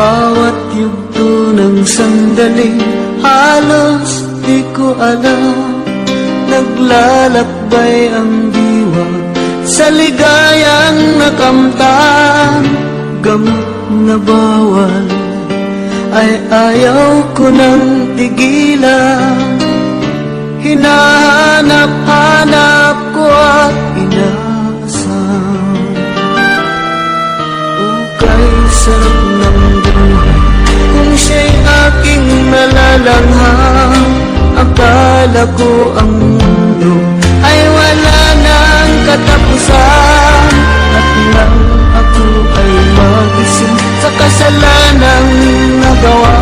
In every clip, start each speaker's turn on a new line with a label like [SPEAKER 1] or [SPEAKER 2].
[SPEAKER 1] bawat yugto ng sandali, halos di ko alam. Naglalakbay ang diwa sa ligayang nakamtan. Gamot na bawal ay ayaw ko nang tigilan. Hinahanap-hanap ko at inaasam. Ukay sarap ng buhay kung siya'y aking nalalangham. Akala ko ang mundo ay wala nang katapusan, at nang ako ay magising sa kasalanang nagawa,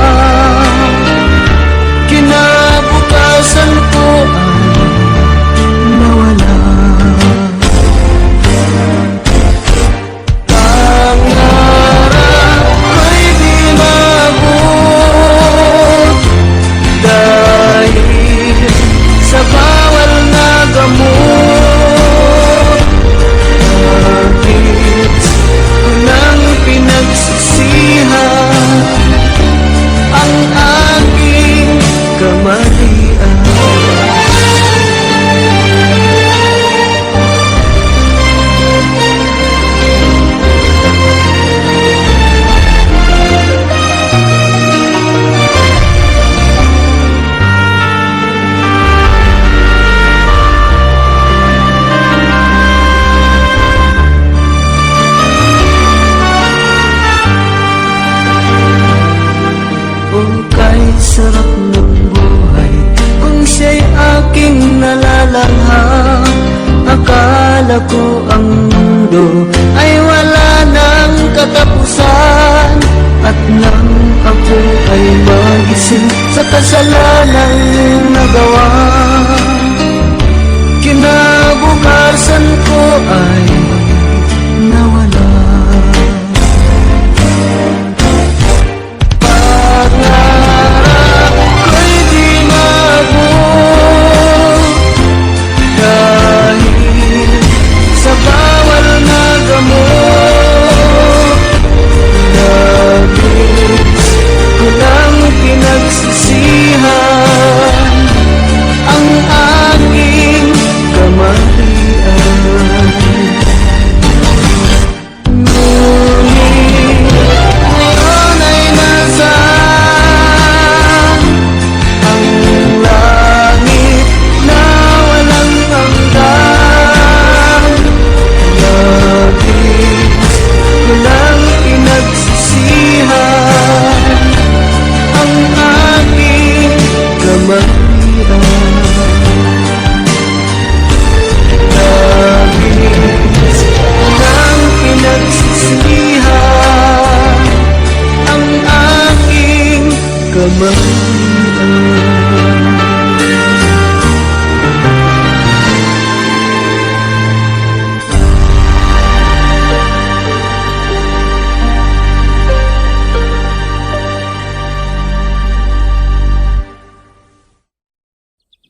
[SPEAKER 1] kinabukasan ko ay nawala. Pangarap ko'y di maabot dahil sa bawal na gamot. Bakit ko nang pinagsisihan ang aking kamalian? Sarap ng buhay kung siya'y aking nalalangham. Akala ko ang mundo ay wala nang katapusan, at nang ako ay magising sa kasalanang nagawa,